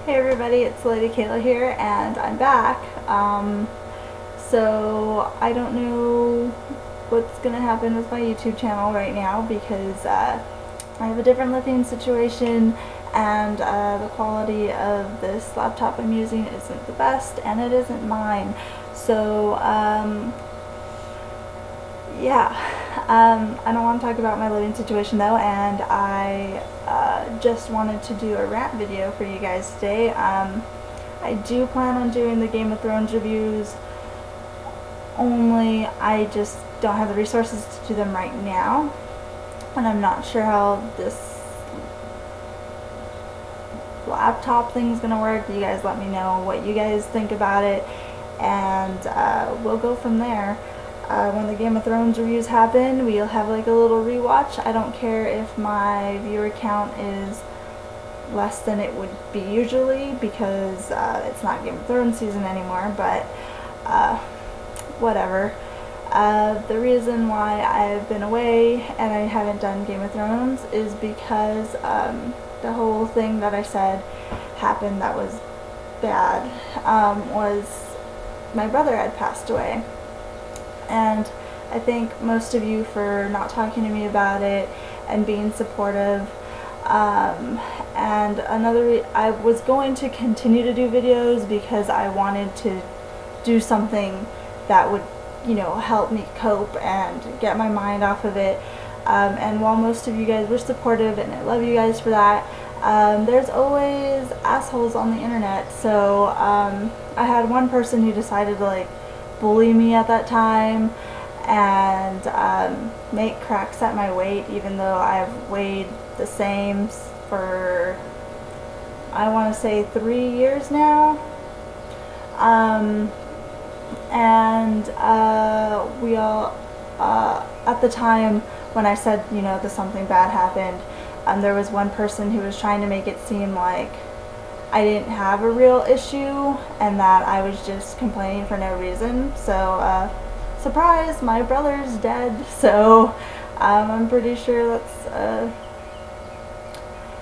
Hey everybody, it's Lady Kaylah here, and I'm back. So I don't know what's gonna happen with my YouTube channel right now because I have a different living situation, and the quality of this laptop I'm using isn't the best, and it isn't mine. So yeah, I don't want to talk about my living situation though, and I just wanted to do a rant video for you guys today. I do plan on doing the Game of Thrones reviews, only I just don't have the resources to do them right now, and I'm not sure how this laptop thing's gonna work. You guys let me know what you guys think about it, and we'll go from there. When the Game of Thrones reviews happen, we'll have like a little rewatch. I don't care if my viewer count is less than it would be usually because it's not Game of Thrones season anymore, but whatever. The reason why I've been away and I haven't done Game of Thrones is because the whole thing that I said happened that was bad was my brother had passed away. And I thank most of you for not talking to me about it and being supportive. And I was going to continue to do videos because I wanted to do something that would, you know, help me cope and get my mind off of it. And while most of you guys were supportive, and I love you guys for that, there's always assholes on the internet. So I had one person who decided to like bully me at that time and make cracks at my weight, even though I've weighed the same for, I want to say, 3 years now. And we all, at the time when I said, you know, that something bad happened, there was one person who was trying to make it seem like I didn't have a real issue and that I was just complaining for no reason. So surprise, my brother's dead. So I'm pretty sure that's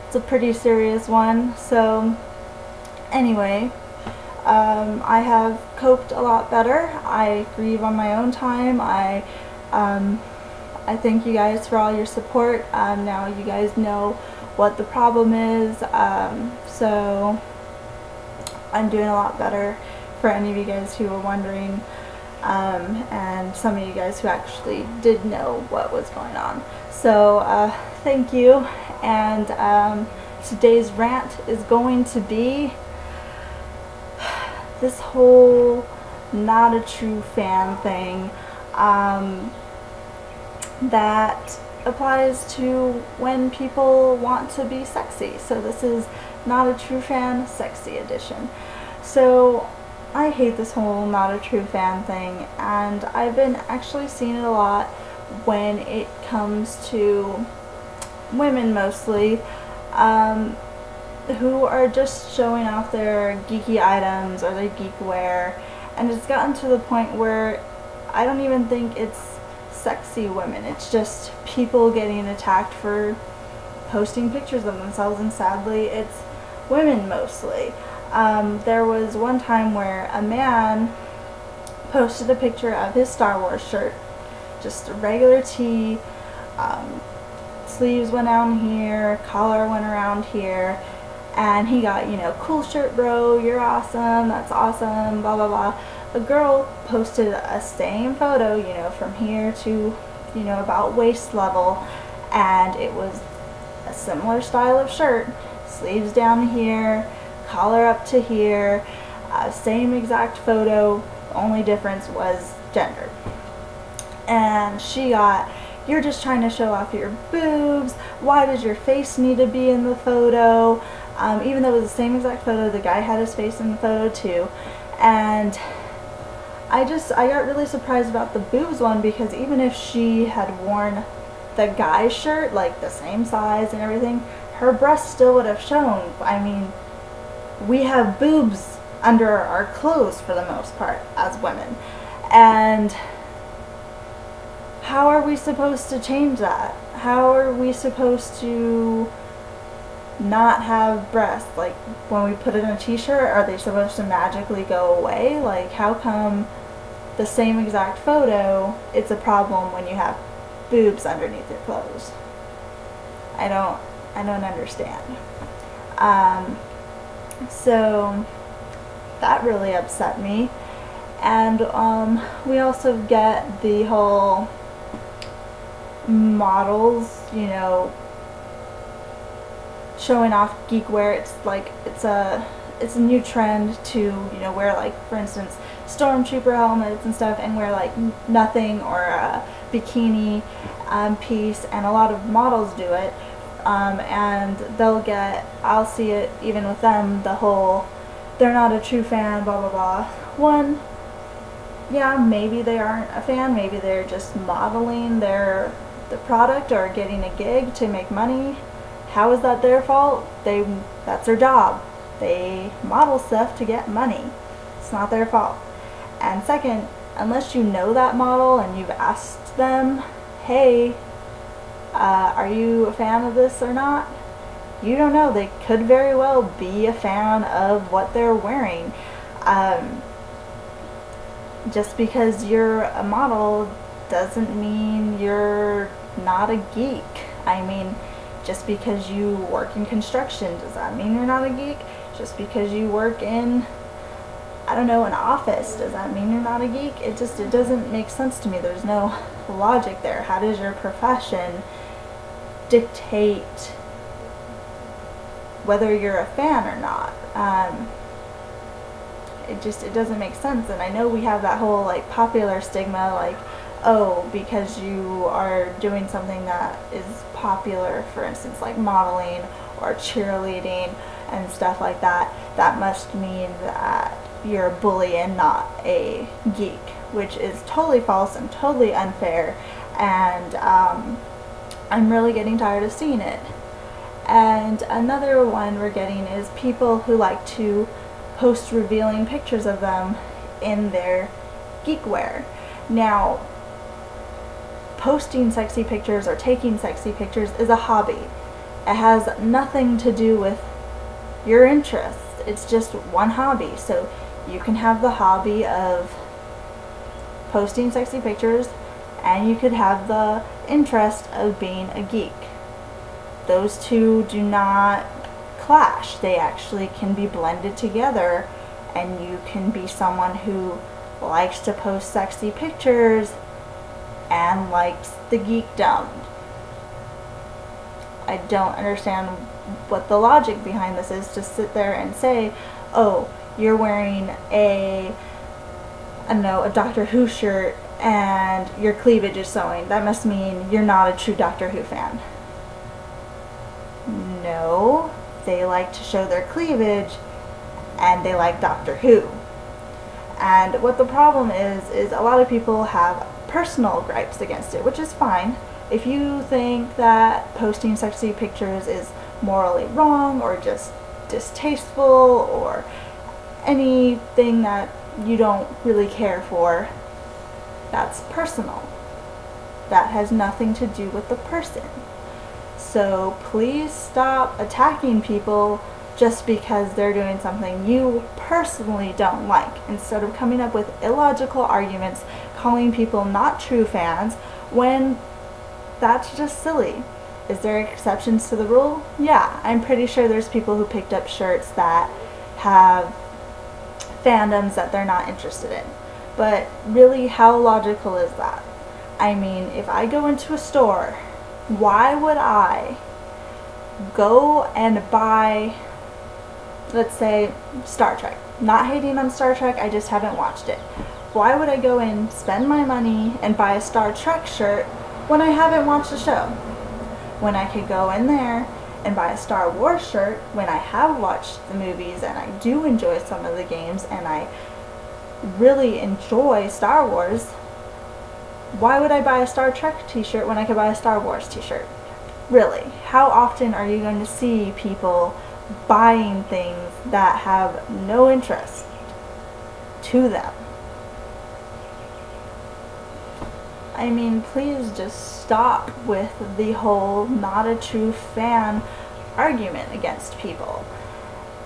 it's a pretty serious one. So anyway, I have coped a lot better. I grieve on my own time. I thank you guys for all your support. Now you guys know what the problem is, so I'm doing a lot better for any of you guys who were wondering, and some of you guys who actually did know what was going on. So thank you, and today's rant is going to be this whole not a true fan thing that applies to when people want to be sexy. So this is not a true fan sexy edition. So I hate this whole not a true fan thing, and I've been actually seeing it a lot when it comes to women mostly, who are just showing off their geeky items or their geek wear, and it's gotten to the point where I don't even think it's sexy women. It's just people getting attacked for posting pictures of themselves, and sadly it's women mostly. There was one time where a man posted a picture of his Star Wars shirt, just a regular tee, sleeves went down here, collar went around here, and he got, you know, cool shirt bro, you're awesome, that's awesome, blah blah blah. A girl posted a same photo, you know, from here to, you know, about waist level, and it was a similar style of shirt, sleeves down here, collar up to here, same exact photo, only difference was gender. And she got, you're just trying to show off your boobs, why does your face need to be in the photo? Even though it was the same exact photo, the guy had his face in the photo too. And I got really surprised about the boobs one, because even if she had worn the guy's shirt, like the same size and everything, her breasts still would have shown. I mean, we have boobs under our clothes for the most part as women. And how are we supposed to change that? How are we supposed to not have breasts? Like, when we put it in a t-shirt, are they supposed to magically go away? Like, how come the same exact photo, it's a problem when you have boobs underneath your clothes? I don't understand. So that really upset me. And we also get the whole models, you know, showing off geek wear. It's like it's a new trend to, you know, wear, like, for instance, stormtrooper helmets and stuff, and wear like nothing, or a bikini piece, and a lot of models do it. And they'll get, I'll see it even with them, the whole, they're not a true fan, blah blah blah. One, yeah, maybe they aren't a fan, maybe they're just modeling the product or getting a gig to make money. How is that their fault? That's their job. They model stuff to get money. It's not their fault. And second, unless you know that model and you've asked them, hey, are you a fan of this or not? You don't know. They could very well be a fan of what they're wearing. Just because you're a model doesn't mean you're not a geek. I mean, just because you work in construction, does that mean you're not a geek? Just because you work in, I don't know, an office, does that mean you're not a geek? It doesn't make sense to me. There's no logic there. How does your profession dictate whether you're a fan or not? It doesn't make sense. And I know we have that whole, like, popular stigma, like, oh, because you are doing something that is popular, for instance, like modeling or cheerleading and stuff like that, that must mean that you're a bully and not a geek, which is totally false and totally unfair. And I'm really getting tired of seeing it. And another one we're getting is people who like to post revealing pictures of them in their geek wear. Now, posting sexy pictures or taking sexy pictures is a hobby. It has nothing to do with your interests. It's just one hobby. So you can have the hobby of posting sexy pictures, and you could have the interest of being a geek. Those two do not clash. They actually can be blended together, and you can be someone who likes to post sexy pictures and likes the geekdom. I don't understand what the logic behind this is, to sit there and say, oh, you're wearing a Doctor Who shirt and your cleavage is showing. That must mean you're not a true Doctor Who fan. No, they like to show their cleavage and they like Doctor Who. And what the problem is a lot of people have personal gripes against it, which is fine. If you think that posting sexy pictures is morally wrong or just distasteful or anything that you don't really care for, that's personal. That has nothing to do with the person. So please stop attacking people just because they're doing something you personally don't like, instead of coming up with illogical arguments, calling people not true fans, when that's just silly. Is there exceptions to the rule? Yeah, I'm pretty sure there's people who picked up shirts that have fandoms that they're not interested in. But really, how logical is that? I mean, if I go into a store, why would I go and buy, let's say, Star Trek? Not hating on Star Trek, I just haven't watched it. Why would I go and spend my money and buy a Star Trek shirt when I haven't watched the show? When I could go in there and buy a Star Wars shirt when I have watched the movies and I do enjoy some of the games and I really enjoy Star Wars. Why would I buy a Star Trek t-shirt when I could buy a Star Wars t-shirt? Really, how often are you going to see people buying things that have no interest to them? I mean, please just stop with the whole not a true fan argument against people.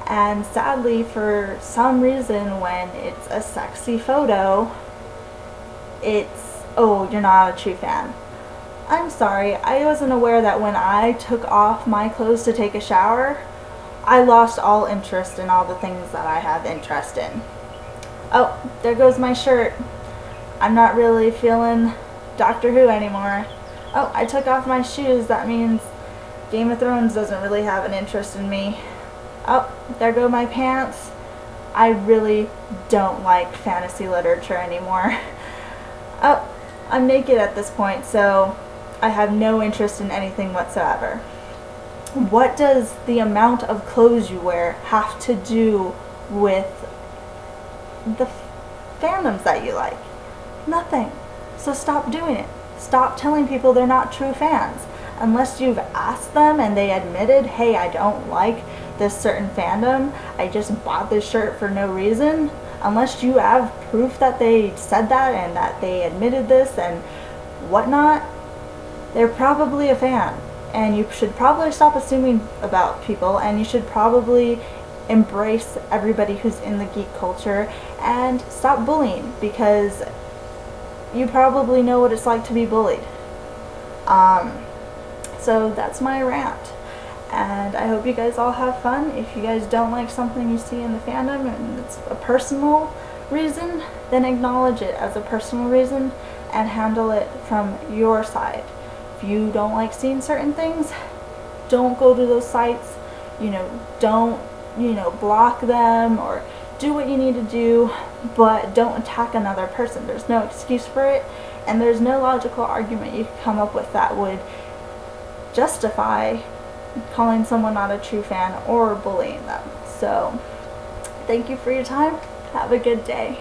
And sadly, for some reason, when it's a sexy photo, it's, oh, you're not a true fan. I'm sorry, I wasn't aware that when I took off my clothes to take a shower, I lost all interest in all the things that I have interest in. Oh, there goes my shirt. I'm not really feeling Doctor Who anymore. Oh, I took off my shoes. That means Game of Thrones doesn't really have an interest in me. Oh, there go my pants. I really don't like fantasy literature anymore. Oh, I'm naked at this point, so I have no interest in anything whatsoever. What does the amount of clothes you wear have to do with the fandoms that you like? Nothing. So stop doing it. Stop telling people they're not true fans. Unless you've asked them and they admitted, hey, I don't like this certain fandom, I just bought this shirt for no reason. Unless you have proof that they said that and that they admitted this and whatnot, they're probably a fan. And you should probably stop assuming about people, and you should probably embrace everybody who's in the geek culture and stop bullying, because you probably know what it's like to be bullied. So that's my rant, and I hope you guys all have fun. If you guys don't like something you see in the fandom and it's a personal reason, then acknowledge it as a personal reason and handle it from your side. If you don't like seeing certain things, don't go to those sites. Don't block them or do what you need to do, but don't attack another person. There's no excuse for it, and there's no logical argument you can come up with that would justify calling someone not a true fan or bullying them. So thank you for your time. Have a good day.